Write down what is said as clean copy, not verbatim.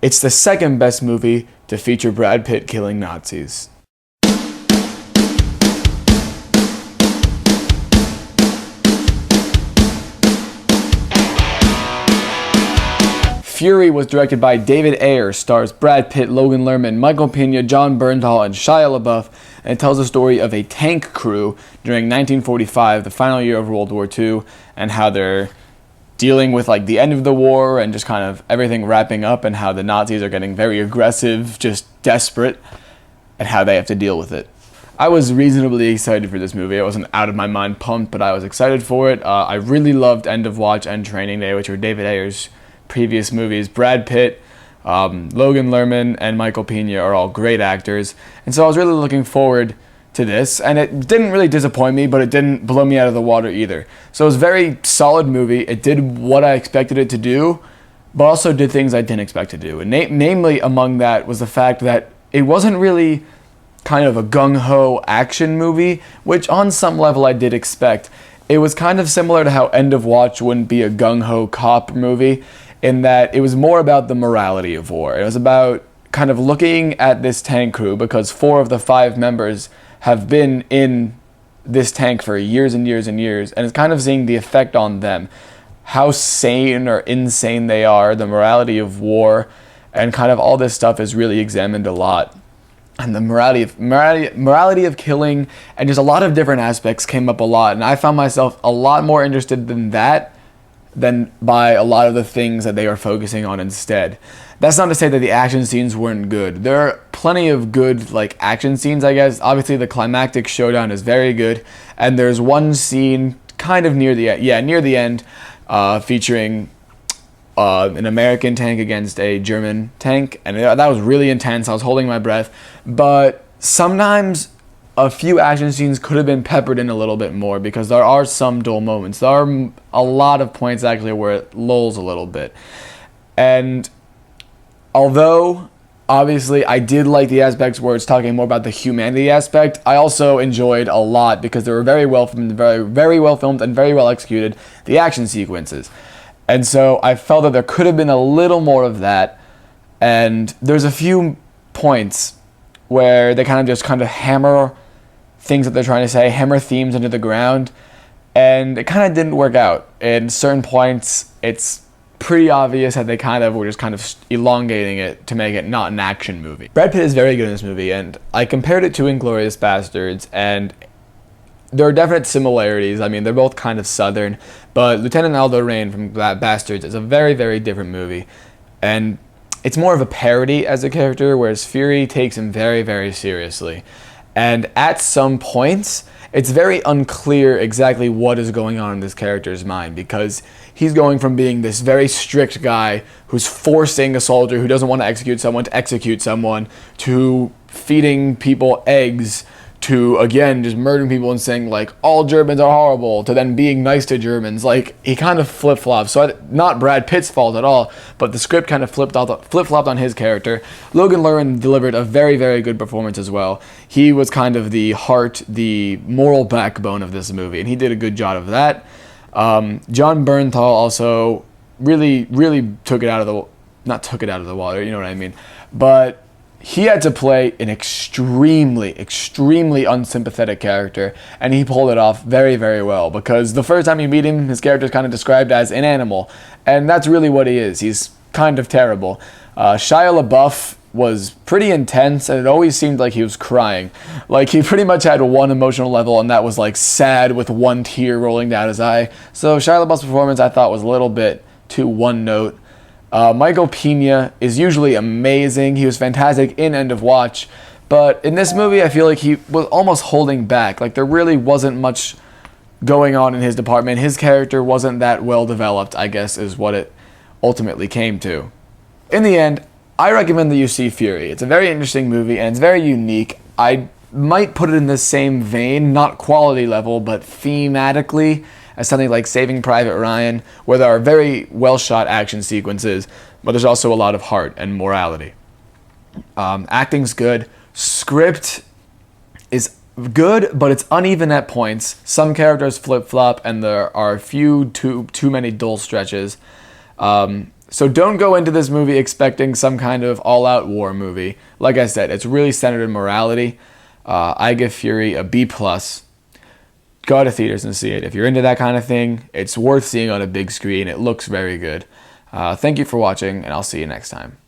It's the second best movie to feature Brad Pitt killing Nazis. Fury was directed by David Ayer, stars Brad Pitt, Logan Lerman, Michael Pena, Jon Bernthal, and Shia LaBeouf, and it tells the story of a tank crew during 1945, the final year of World War II, and how they're dealing with like the end of the war and just kind of everything wrapping up, and how the Nazis are getting very aggressive, just desperate, and how they have to deal with it. I was reasonably excited for this movie. I wasn't out of my mind pumped, but I was excited for it. I really loved End of Watch and Training Day, which were David Ayer's previous movies. Brad Pitt, Logan Lerman, and Michael Pena are all great actors, and so I was really looking forward to this, and it didn't really disappoint me, but it didn't blow me out of the water either. So it was a very solid movie. It did what I expected it to do, but also did things I didn't expect to do, and namely among that was the fact that it wasn't really kind of a gung-ho action movie, which on some level I did expect. It was kind of similar to how End of Watch wouldn't be a gung-ho cop movie, in that it was more about the morality of war. It was about kind of looking at this tank crew, because 4 of the 5 members have been in this tank for years and years and years, and it's kind of seeing the effect on them, how sane or insane they are, the morality of war, and kind of all this stuff is really examined a lot. And the morality of killing, and just a lot of different aspects came up a lot, and I found myself a lot more interested in that than by a lot of the things that they are focusing on instead. That's not to say that the action scenes weren't good. There are plenty of good action scenes, I guess. Obviously the climactic showdown is very good, and there's one scene kind of near the end, featuring an American tank against a German tank, and that was really intense. I was holding my breath, but sometimes a few action scenes could have been peppered in a little bit more, because there are some dull moments. There are a lot of points actually where it lulls a little bit. And although obviously I did like the aspects where it's talking more about the humanity aspect, I also enjoyed a lot, because they were very well filmed, very well filmed and very well executed, the action sequences. And so I felt that there could have been a little more of that. And there's a few points where they kind of hammer things that they're trying to say, hammer themes into the ground, and it kind of didn't work out. In certain points, it's pretty obvious that they were just elongating it to make it not an action movie. Brad Pitt is very good in this movie, and I compared it to Inglourious Basterds, and there are definite similarities. I mean, they're both kind of southern, but Lieutenant Aldo Raine from Bastards is a very, very different movie, and it's more of a parody as a character, whereas Fury takes him very, very seriously. And at some points, it's very unclear exactly what is going on in this character's mind, because he's going from being this very strict guy who's forcing a soldier who doesn't want to execute someone, to feeding people eggs, to, again, just murdering people and saying, all Germans are horrible, to then being nice to Germans. He kind of flip-flops. So not Brad Pitt's fault at all, but the script kind of flip-flopped on his character. Logan Lerman delivered a very, very good performance as well. He was kind of the heart, the moral backbone of this movie, and he did a good job of that. Jon Bernthal also really, really took it out of the water, you know what I mean, but he had to play an extremely, extremely unsympathetic character, and he pulled it off very, very well, because the first time you meet him, his character is kind of described as an animal, and that's really what he is. He's kind of terrible. Shia LaBeouf was pretty intense, and it always seemed like he was crying. He pretty much had one emotional level, and that was sad with one tear rolling down his eye. So Shia LaBeouf's performance I thought was a little bit too one note. Michael Pena is usually amazing. He was fantastic in End of Watch, but in this movie I feel like he was almost holding back. There really wasn't much going on in his department. His character wasn't that well developed, I guess, is what it ultimately came to. In the end, I recommend that you see Fury. It's a very interesting movie, and it's very unique. I might put it in the same vein, not quality level, but thematically, as something like Saving Private Ryan, where there are very well-shot action sequences, but there's also a lot of heart and morality. Acting's good. Script is good, but it's uneven at points. Some characters flip-flop, and there are a few too many dull stretches. So don't go into this movie expecting some kind of all-out war movie. Like I said, it's really centered in morality. I give Fury a B+. Go to theaters and see it. If you're into that kind of thing, it's worth seeing on a big screen. It looks very good. Thank you for watching, and I'll see you next time.